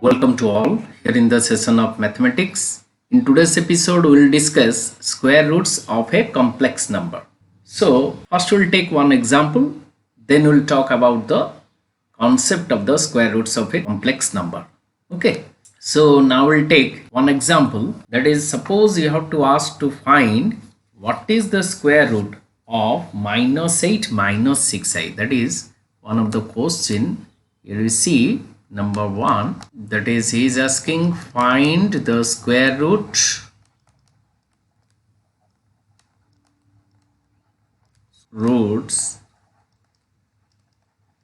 Welcome to all here in the session of mathematics. In today's episode, we will discuss square roots of a complex number. So, first we will take one example, then we will talk about the concept of the square roots of a complex number. Okay. So, now we will take one example, that is, suppose you have to ask to find what is the square root of minus 8 minus 6i. That is one of the question you will see. Number 1, that is, he is asking find the square root roots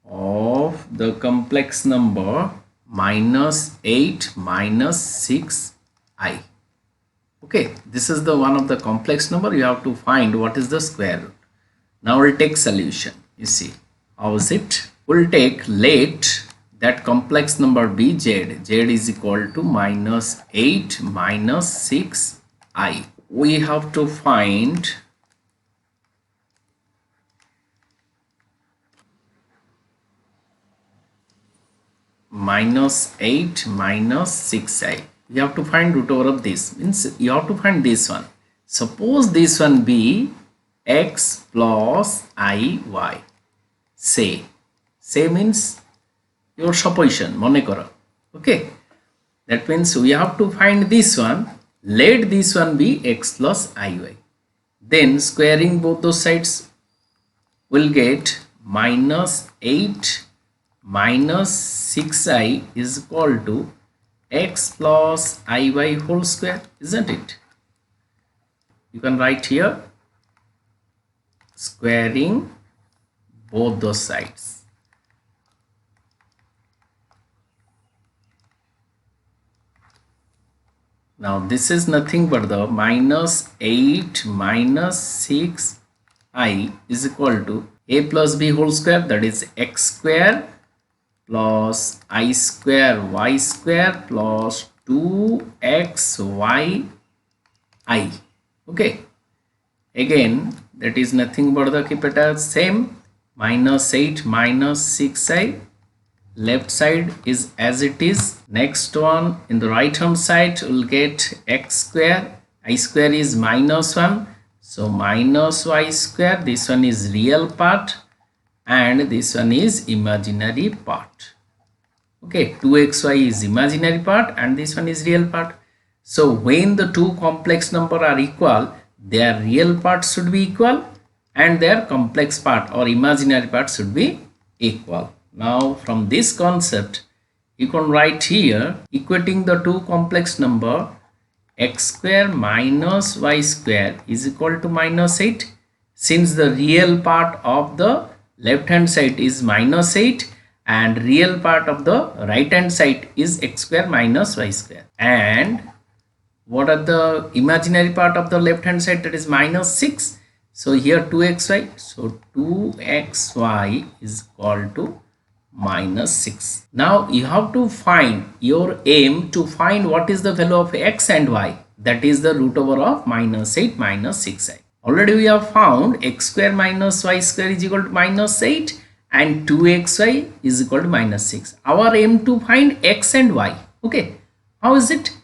of the complex number minus 8 minus 6i. Okay, this is the one of the complex number. You have to find what is the square root. Now we'll take solution. You see, how is it? We'll take let that complex number be z. Z is equal to minus 8 minus 6i. We have to find minus 8 minus 6i. You have to find root over of this. Means you have to find this one. Suppose this one be x plus iy. Say means your supposition, mone karo. Okay, that means we have to find this one. Let this one be x plus iy. Then squaring both those sides will get minus 8 minus 6i is equal to x plus iy whole square, isn't it? You can write here squaring both those sides. Now this is nothing but the minus 8 minus 6i is equal to a plus b whole square, that is x square plus I square y square plus 2xyi. Okay, again that is nothing but the keep it as same, minus 8 minus 6i. Left side is as it is. Next one in the right hand side will get x square. I square is minus 1, so minus y square. This one is real part and this one is imaginary part. Okay, 2xy is imaginary part and this one is real part. So when the two complex number are equal, their real part should be equal and their complex part or imaginary part should be equal. Now from this concept you can write here equating the two complex number, x square minus y square is equal to minus 8. Since the real part of the left hand side is minus 8 and real part of the right hand side is x square minus y square, and what are the imaginary part of the left hand side, that is minus 6. So here 2xy, so 2xy is equal to minus 6. Now you have to find your aim to find what is the value of x and y, that is the root over of minus 8 minus 6i. Already we have found x square minus y square is equal to minus 8 and 2xy is equal to minus 6. Our aim to find x and y. Okay, how is it?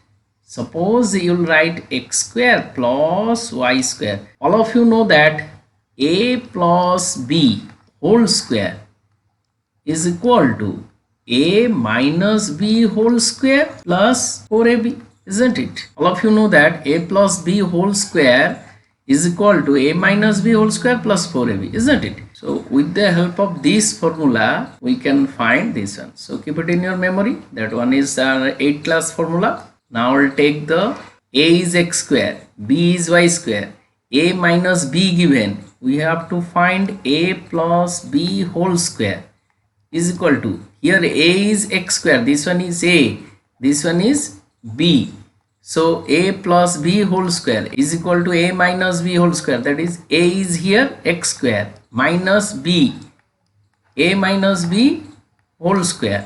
Suppose you will write x square plus y square. All of you know that a plus b whole square is equal to a minus b whole square plus 4ab, isn't it? All of you know that a plus b whole square is equal to a minus b whole square plus 4ab, isn't it? So with the help of this formula we can find this one. So keep it in your memory. That one is our 8th class formula. Now I'll take the a is x square, b is y square, a minus b given. We have to find a plus b whole square is equal to, here a is x square, this one is a, this one is b. So a plus b whole square is equal to a minus b whole square, that is a is here x square minus b, a minus b whole square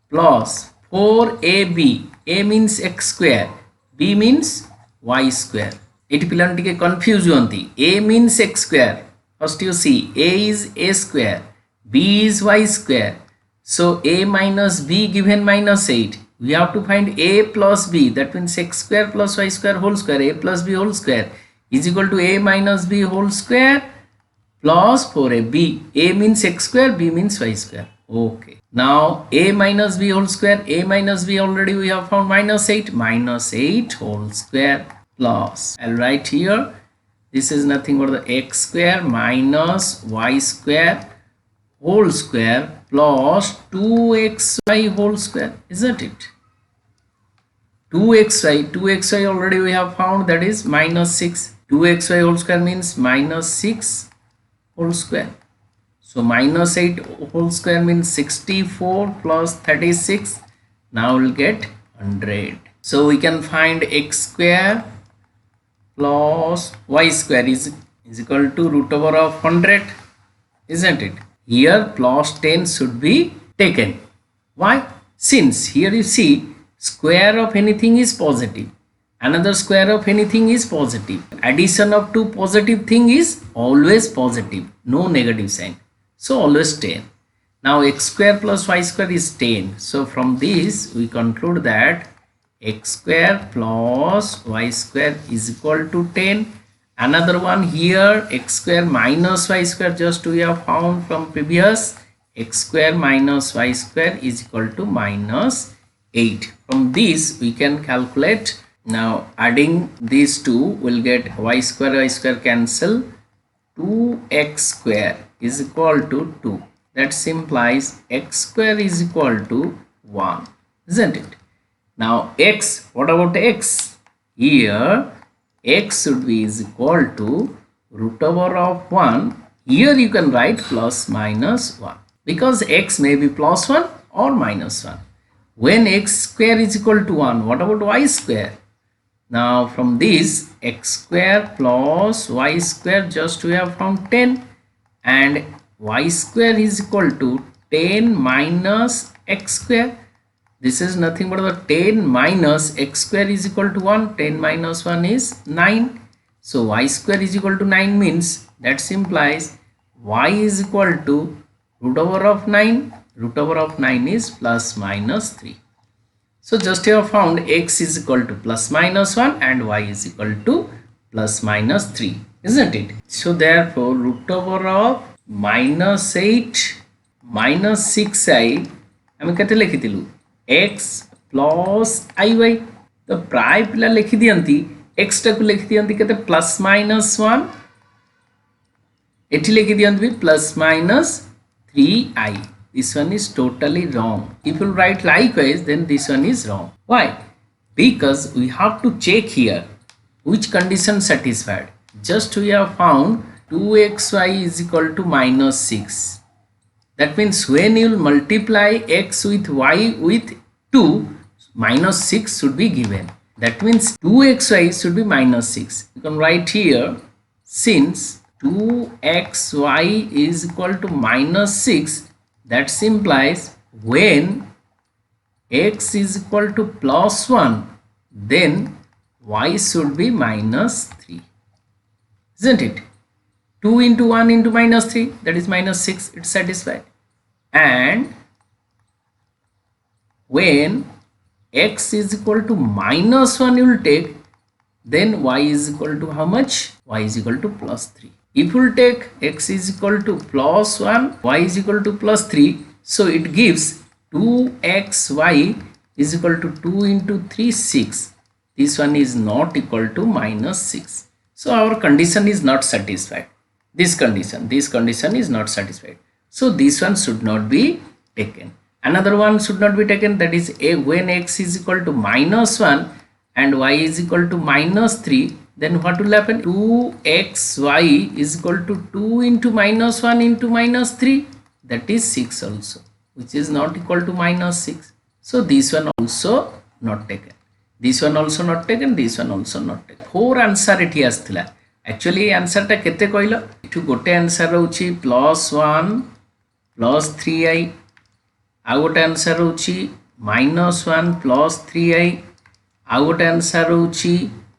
plus 4ab. A means x square, b means y square. It pilan tike confuse huanti. A means x square. First you see a is a square, b is y square. So a minus b given minus 8 we have to find a plus b, that means x square plus y square whole square, a plus b whole square is equal to a minus b whole square plus 4ab. A means x square, b means y square. Okay, now a minus b whole square, a minus b already we have found, minus 8 whole square plus, I'll write here, this is nothing but the x square minus y square whole square plus 2xy whole square, isn't it? 2xy already we have found, that is minus 6. 2xy whole square means minus 6 whole square. So minus 8 whole square means 64 plus 36. Now we'll get 100. So we can find x square plus y square is equal to root over of 100, isn't it? Here plus 10 should be taken. Why? Since here you see square of anything is positive, another square of anything is positive. Addition of two positive thing is always positive, no negative sign. So always 10. Now x square plus y square is 10. So from this we conclude that x square plus y square is equal to 10. Another one here, x square minus y square, just we have found from previous, x square minus y square is equal to minus 8. From this we can calculate. Now adding these two will get y square cancel, 2x square is equal to 2. That implies x square is equal to 1, isn't it? Now x, what about x? Here x should be is equal to root over of 1. Here you can write plus minus 1, because x may be plus 1 or minus 1. When x square is equal to 1, what about y square? Now from this, x square plus y square, just we have found 10, and y square is equal to 10 minus x square. This is nothing but the 10 minus x square is equal to 1. 10 minus 1 is 9. So y square is equal to 9 means, that implies y is equal to root over of 9. Root over of 9 is plus minus 3. So just you have found x is equal to plus minus 1 and y is equal to plus minus 3, isn't it? So therefore root over of minus 8 minus 6i, आम केते लिखिथिलु x plus iy. तो प्राय पिला लिखि दियंती x टाकु लिखि दियंती केते plus minus 1, एठी लिखि दियंती plus minus 3i. This one is totally wrong. If you write likewise, then this one is wrong. Why? Because we have to check here which condition satisfied. Just we have found 2xy is equal to minus 6. That means when you multiply x with y with 2, minus 6 should be given. That means 2xy should be minus 6. You can write here, since 2xy is equal to minus 6, that implies when x is equal to plus 1, then y should be minus 3. Isn't it? 2 into 1 into minus 3, that is minus 6, it's satisfied. And when x is equal to minus 1 you will take, then y is equal to how much? Y is equal to plus 3. If you will take x is equal to plus 1, y is equal to plus 3, so it gives 2xy is equal to 2 into 3, 6. This one is not equal to minus 6. So our condition is not satisfied. This condition is not satisfied. So this one should not be taken. Another one should not be taken, that is when x is equal to minus 1 and y is equal to minus 3, then what will happen? 2xy is equal to 2 into minus 1 into minus 3, that is 6 also, which is not equal to minus 6. So this one also not taken. This one also not taken, this one also not taken. 4 answer एठी आस्थिला. Actually answer टा केते कहलो? एठु गोटे answer रहउची plus 1 plus 3i, आ गोटे answer रहउची minus 1 plus 3i, आ गोटे answer रहउची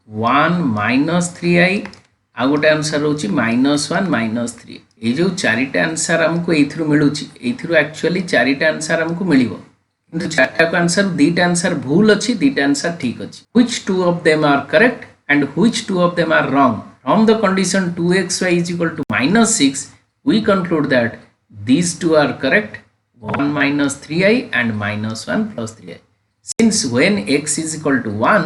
1 minus 3i, आ गोटे answer रहउची minus 1 minus 3. ए जो चारिटा आंसर हमको एथिरु मिलुची, एथिरु एक्चुअली चारिटा आंसर हमको मिलिबो. किंतु चारटा को आंसर दीटा आंसर भूल अच्छी दीटा आंसर ठीक अच्छी which two of them are correct and which two of them are wrong from the condition 2xy is equal to minus 6 we conclude that these two are correct 1 minus 3i and minus 1 plus 3i since when x is equal to 1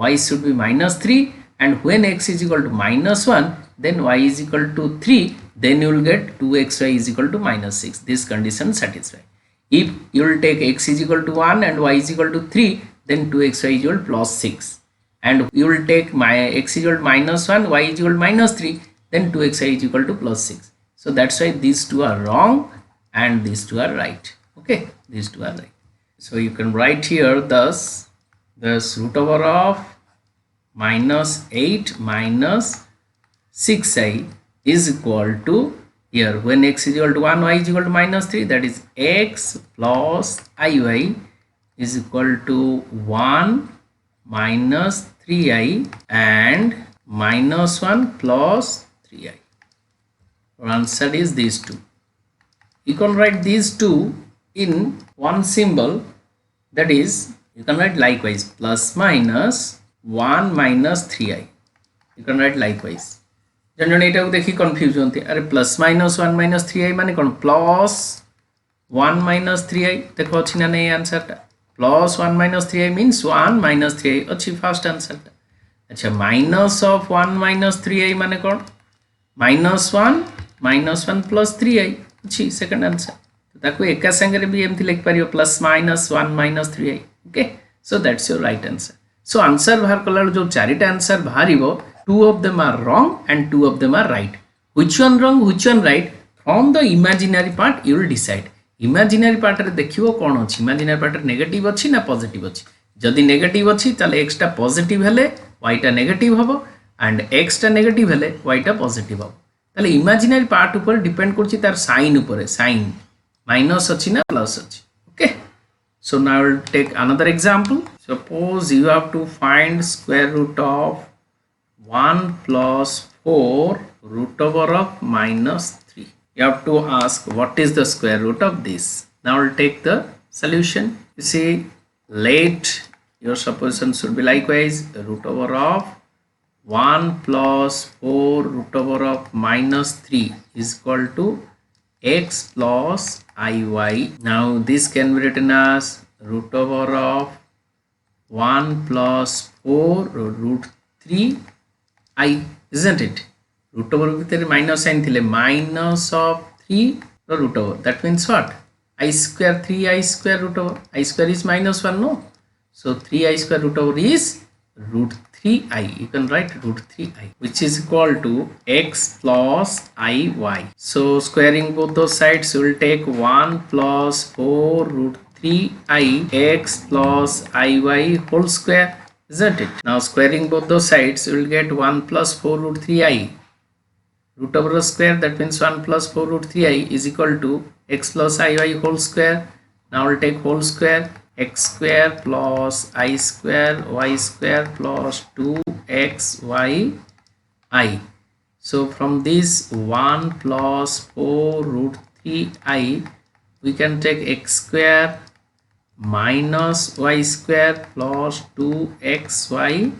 y should be minus 3 and when x is equal to minus 1 then y is equal to 3 then you will get 2xy is equal to minus 6 this condition satisfied. If you will take x is equal to 1 and y is equal to 3 then 2xy is equal to plus 6 and you will take x is equal to minus 1 y is equal to minus 3 then 2xy is equal to plus 6. So that's why these two are wrong and these two are right. Okay, these two are right. So you can write here thus root over of minus 8 minus 6i is equal to here when x is equal to 1 y is equal to minus 3 that is x plus iy is equal to 1 minus 3i and minus 1 plus 3i. Our answer is these two. You can write these two in one symbol that is you can write likewise plus minus 1 minus 3i. You can write likewise. जन जन यहाँ देखिए confuse होती अरे plus minus 1 minus 3i माने कौन plus 1 minus 3i देखो अच्छी ना नहीं आंसर टा plus 1 minus 3i means 1 minus 3i अच्छी फास्ट आंसर टा अच्छा माइनस ऑफ 1 माइनस 3i माने कौन माइनस 1 प्लस 3i अच्छी सेकंड आंसर तो ताको एका संगे भी एमथि लिख पारियो plus minus 1 minus 3i okay so that's your right answer. So answer बाहर कला जो चारिटा आंसर बाहरिबो two of them are wrong and two of them are right. Which one wrong, which one right? From the imaginary part you will decide. Imaginary part रे देखियो कौन अछि imaginary part रे नेगेटिव अछि ना पॉजिटिव अछि जदि नेगेटिव अछि ताले x टा पॉजिटिव हेले y टा नेगेटिव हबो एंड x टा नेगेटिव हेले y टा पॉजिटिव हबो ताले imaginary part ऊपर डिपेंड करछि तार साइन ऊपर साइन माइनस अछि ना प्लस अछि okay. So now I will take another example. Suppose you have to find square root of 1 plus 4 root over of minus 3. You have to ask what is the square root of this. Now I will take the solution. You see, let your supposition should be likewise root over of 1 plus 4 root over of minus 3 is equal to x plus iy. Now this can be written as root over of 1 plus 4 root 3 I, isn't it? Root over भितर minus sign थिले minus of 3 root over. That means what? I square 3i square root over. I square is minus 1 no? So 3i square root over is root 3i. You can write root 3i which is equal to x plus iy. So squaring both those sides we will take 1 plus 4 root 3i x plus iy whole square. Isn't it? Now squaring both those sides you will get 1 plus 4 root 3i root over the square that means 1 plus 4 root 3i is equal to x plus iy whole square. Now I will take whole square x square plus I square y square plus 2xy I. So from this 1 plus 4 root 3i we can take x square minus y square plus 2xy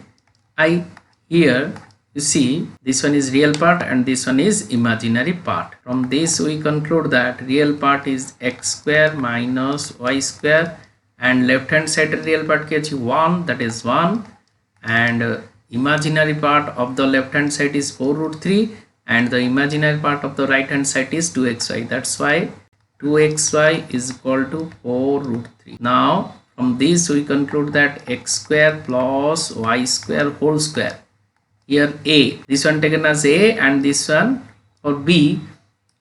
I. Here you see this one is real part and this one is imaginary part. From this we conclude that real part is x square minus y square and left hand side real part ke achi 1 that is 1 and imaginary part of the left hand side is 4 root 3 and the imaginary part of the right hand side is 2xy. That's why 2xy is equal to 4 root 3. Now from this we conclude that x square plus y square whole square. Here a, this one taken as a and this one for b,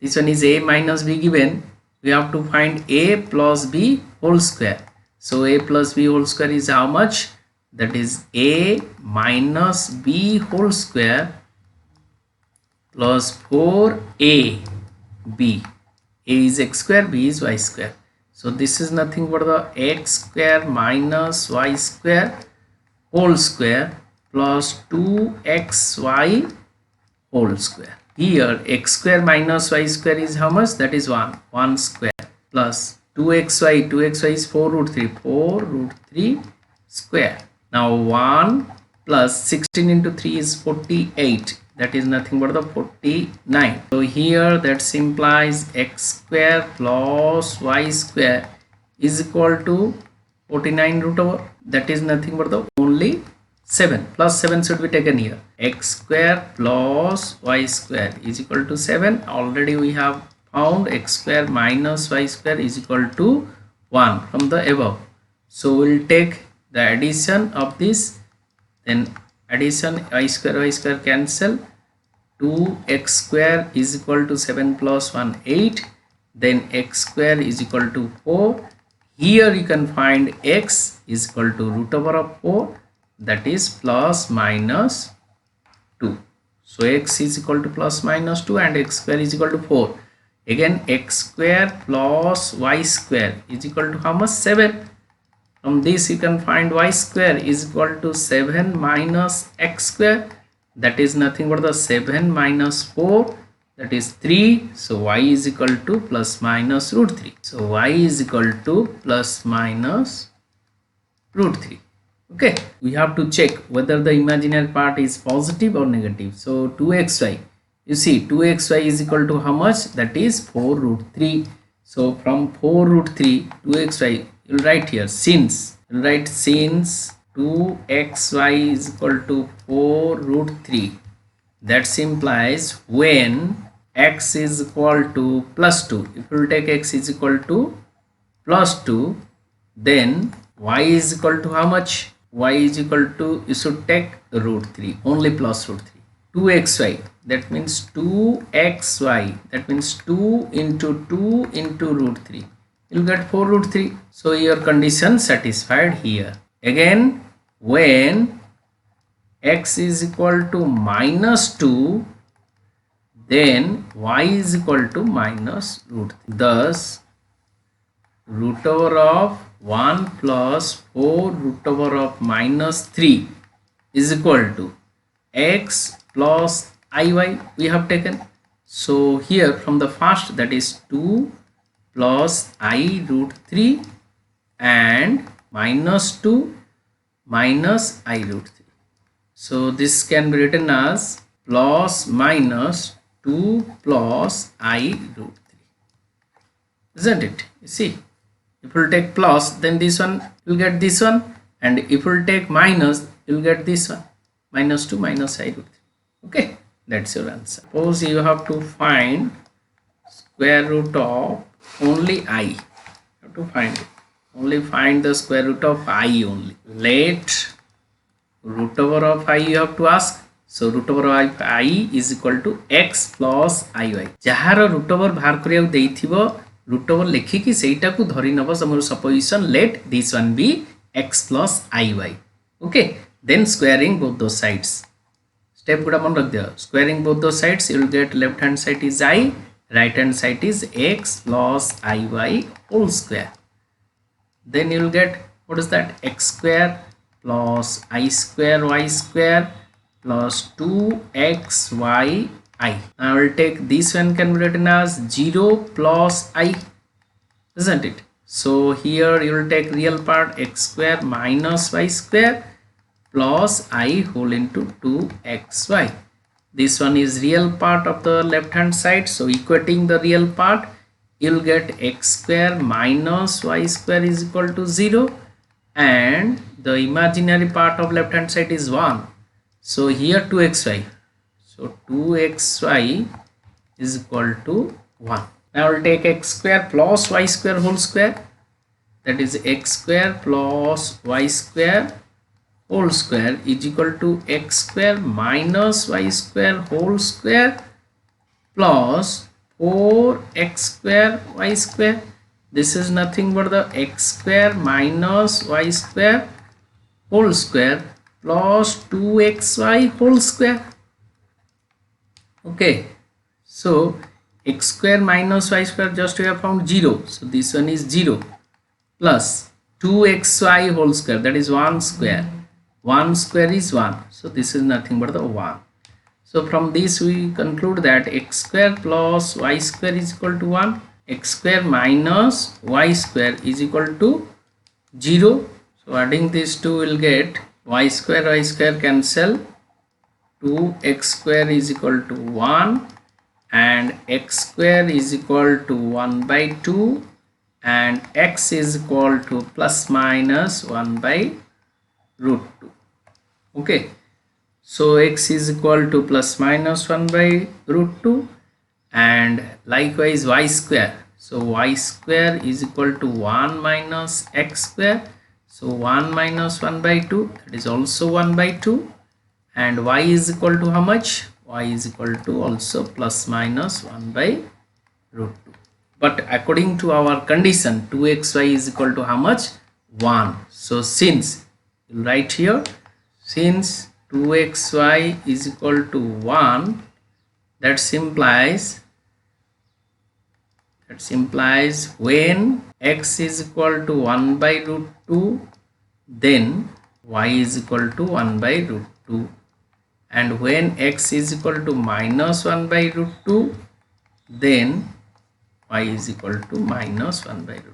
this one is a minus b given. We have to find a plus b whole square. So a plus b whole square is how much? That is a minus b whole square plus 4ab. A is x square, b is y square. So this is nothing but the x square minus y square whole square plus 2xy whole square. Here x square minus y square is how much? That is 1 square plus 2xy is 4 root 3, 4 root 3 square. Now 1 plus 16 into 3 is 48, that is nothing but the 49. So here that implies x square plus y square is equal to 49 root over, that is nothing but the only 7, plus 7 should be taken here. X square plus y square is equal to 7. Already we have found x square minus y square is equal to 1 from the above. So we'll take the addition of this, then addition y square cancel. 2x square is equal to 7 plus 1 8, then x square is equal to 4. Here you can find x is equal to root over of 4, that is plus minus 2. So x is equal to plus minus 2 and x square is equal to 4. Again x square plus y square is equal to how much? 7. From this you can find y square is equal to 7 minus x square, that is nothing but the 7 minus 4, that is 3. So y is equal to plus minus root 3. So y is equal to plus minus root 3. Okay, we have to check whether the imaginary part is positive or negative. So 2xy, you see 2xy is equal to how much? That is 4 root 3. So from 4 root 3 2xy, you will write here since 2xy is equal to 4 root 3, that implies when x is equal to plus 2, if you will take x is equal to plus 2, then y is equal to how much? Y is equal to, you should take root 3, only plus root 3. 2xy, that means 2xy, that means 2 into root 3, you'll get 4 root 3. So your condition satisfied here. Again, when x is equal to minus 2, then y is equal to minus root 3. Thus root over of 1 plus 4 root over of minus 3 is equal to x plus iy we have taken. So here from the first, that is 2 plus I root 3 and minus 2 minus I root 3. So this can be written as plus minus 2 plus I root 3, isn't it? You see, if you take plus, then this one you will get this one, and if you take minus, you will get this one, minus 2 minus I root 3. Okay, that's your answer. Suppose you have to find square root of only I. You have to find it. Only find the square root of I only. Let root over of I you have to ask. So root over of I is equal to x plus iy. Jahar root over bhar kariya deithibo, root over lekhiki seita ku dhari nabo samar supposition, let this one be x plus iy. Okay, then squaring both those sides. Step guda mon rakh diyo. Squaring both those sides, you will get left hand side is I, right hand side is x plus iy whole square. Then you will get, what is that? X square plus I square y square plus 2xy I. Now I will take this one, can be written as 0 plus I, isn't it? So here you will take real part x square minus y square plus I whole into 2xy. This one is real part of the left hand side, so equating the real part, you will get x square minus y square is equal to 0, and the imaginary part of left hand side is 1. So here 2xy. So 2xy is equal to 1. Now I will take x square plus y square whole square, that is x square plus y square whole square is equal to x square minus y square whole square plus 4x square y square. This is nothing but the x square minus y square whole square plus 2xy whole square. Okay, so x square minus y square, just we have found 0, so this one is 0, plus 2xy whole square, that is 1 square. 1 square is 1, so this is nothing but the 1. So from this we conclude that x square plus y square is equal to 1. x square minus y square is equal to 0. So adding these two will get y square cancel, 2x square is equal to 1 and x square is equal to 1 by 2 and x is equal to plus minus 1 by root 2. Okay, so x is equal to plus minus 1 by root 2 and likewise y square. So y square is equal to 1 minus x square. So 1 minus 1 by 2, that is also 1 by 2, and y is equal to how much? Y is equal to also plus minus 1 by root 2. But according to our condition, 2xy is equal to how much? 1. So since, you write here, since 2xy is equal to 1, that implies when x is equal to 1 by root 2, then y is equal to 1 by root 2, and when x is equal to minus 1 by root 2, then y is equal to minus 1 by root 2.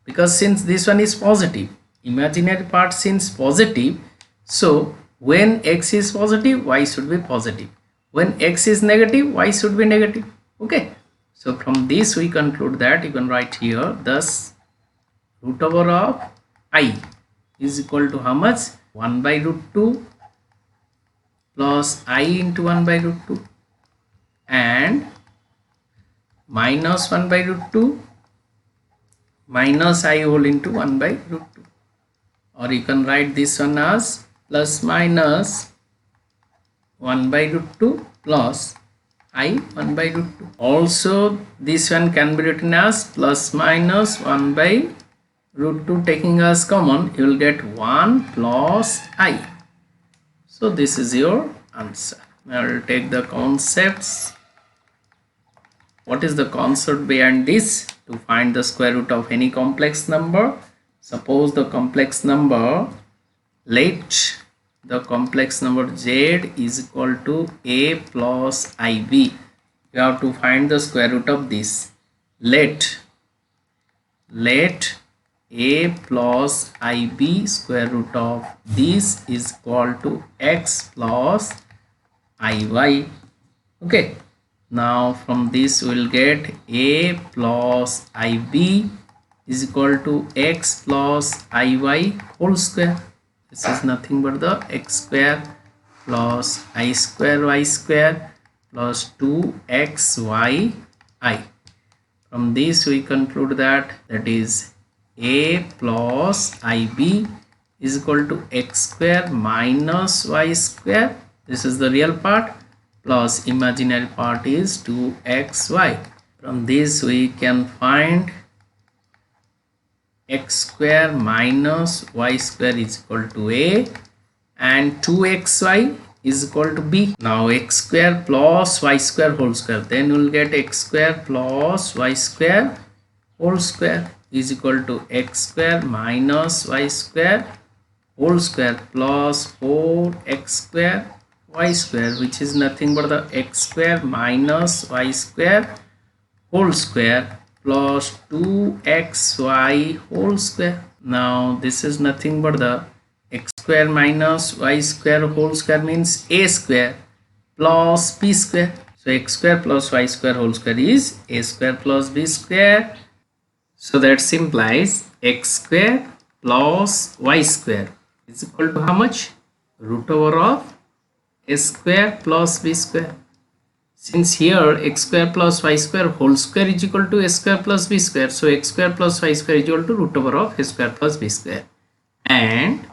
Because since this one is positive, imaginary part since positive, so when x is positive, y should be positive. When x is negative, y should be negative. Okay, so from this we conclude that you can write here, thus root over of I is equal to how much? 1 by root 2 plus I into 1 by root 2 and minus 1 by root 2 minus I whole into 1 by root 2, or you can write this one as plus minus 1 by root 2 plus I 1 by root 2. Also this one can be written as plus minus 1 by root 2, taking as common you will get 1 plus I. So this is your answer. Now I will take the concepts. What is the concept behind this? To find the square root of any complex number. Suppose the complex number, let the complex number z is equal to a plus ib. You have to find the square root of this. Let a plus ib square root of this is equal to x plus iy. Okay, now from this we will get a plus ib is equal to x plus iy whole square. This is nothing but the x square plus I square y square plus 2xyi. From this we conclude that is a plus ib is equal to x square minus y square. This is the real part, plus imaginary part is 2xy. From this we can find x square minus y square is equal to a and 2xy is equal to b. Now x square plus y square whole square, then we will get x square plus y square whole square is equal to x square minus y square whole square plus 4x square y square, which is nothing but the x square minus y square whole square plus 2xy whole square. Now this is nothing but the x square minus y square whole square means a square plus b square. So x square plus y square whole square is a square plus b square. So that implies x square plus y square is equal to how much? Root over of a square plus b square. Since here x square plus y square whole square is equal to a square plus b square, so x square plus y square is equal to root over of a square plus b square. And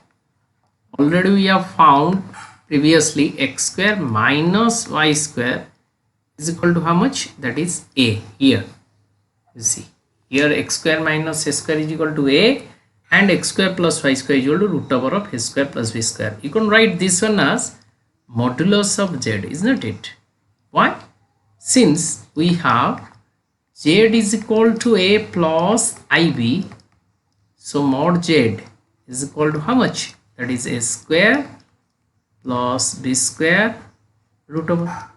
already we have found previously x square minus y square is equal to how much? That is a. Here you see, here x square minus a square is equal to a and x square plus y square is equal to root over of a square plus b square. You can write this one as modulus of z, isn't it? Why? Since we have z is equal to a plus ib, so mod z is equal to how much? That is a square plus b square root over.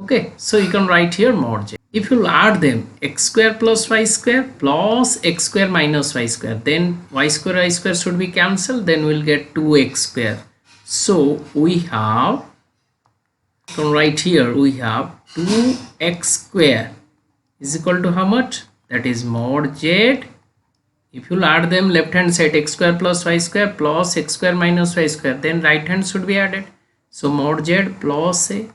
Okay, so you can write here mod z. If you add them, x square plus y square plus x square minus y square, then y square should be cancelled, then we'll get 2x square. So we have, you can write here, we have 2x square is equal to how much? That is mod z. If you add them left hand side, x square plus y square plus x square minus y square, then right hand should be added. So mod z plus a.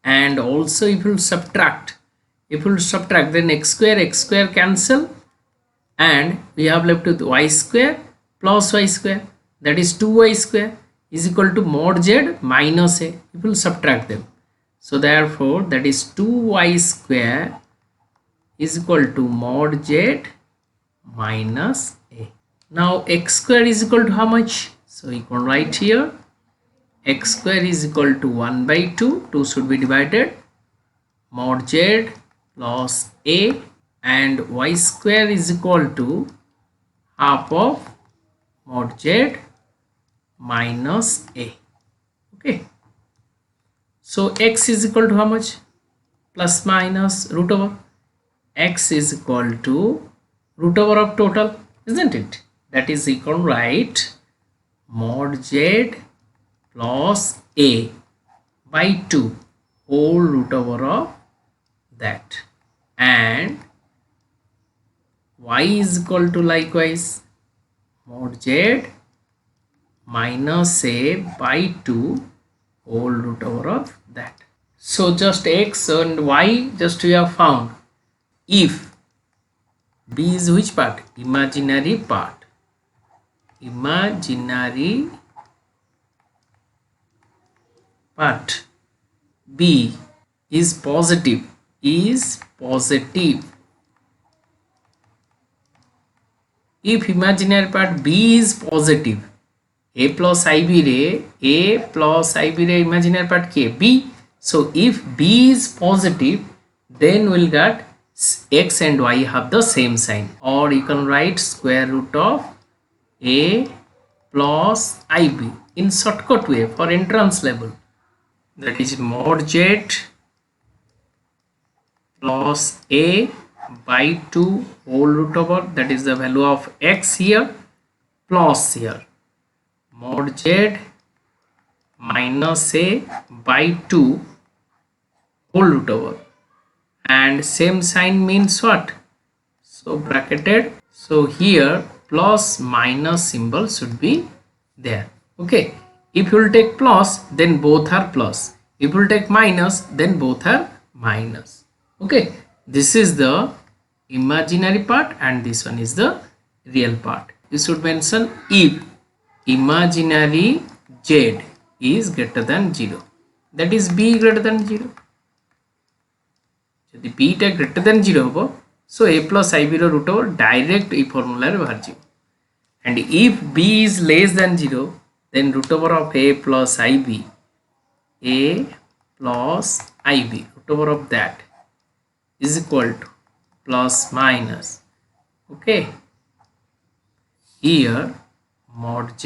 And also if you subtract, then x square cancel, and we have left with y square plus y square, that is 2y square is equal to mod z minus a. If you subtract them, so therefore that is 2y square is equal to mod z minus a. Now x square is equal to how much? So you can write here x square is equal to 1 by 2, 2 should be divided, mod z plus a, and y square is equal to half of mod z minus a. Okay, so x is equal to how much? Plus minus root over, x is equal to root over of total, isn't it? That is equal, right, mod z plus a by 2 whole root over of that, and y is equal to likewise mod z minus a by 2 whole root over of that. So just x and y just we have found. If b is which part? Imaginary part. Imaginary part. B is positive. If imaginary part B is positive, a plus ib re imaginary part k b. So if b is positive, then we'll get x and y have the same sign, or you can write square root of a plus ib in shortcut way for entrance level, that is mod z plus a by 2 whole root over, that is the value of x here, plus here mod z minus a by 2 whole root over, and same sign means what? So bracketed, so here plus minus symbol should be there. Okay, if you will take plus, then both are plus. If you will take minus, then both are minus. Okay, this is the imaginary part and this one is the real part. You should mention if imaginary z is greater than 0, that is b greater than 0. যদি b টা greater than 0 হবো, so a plus ib ର root over direct এই formula ରେ ବାହାରିଯିବ, and if b is less than 0, then root over of a plus ib root over of that is equal to plus minus. Okay, here mod z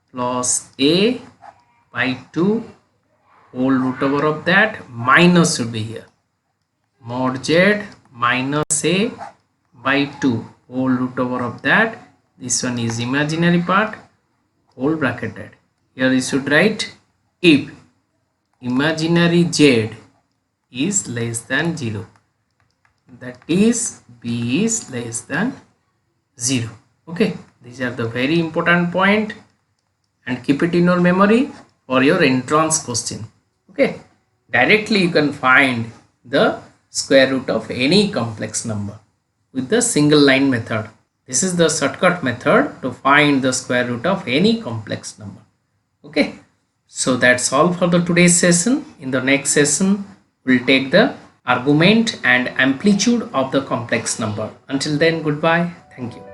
plus a by 2 whole root over of that, minus should be here, mod z minus a by 2 whole root over of that, this one is imaginary part, whole bracketed. Here you should write if imaginary z is less than 0, that is b is less than 0. Okay, these are the very important point, and keep it in your memory for your entrance question. Okay, directly you can find the square root of any complex number with the single line method. This is the shortcut method to find the square root of any complex number. Okay, so that's all for the today's session. In the next session we'll take the argument and amplitude of the complex number. Until then, goodbye. Thank you.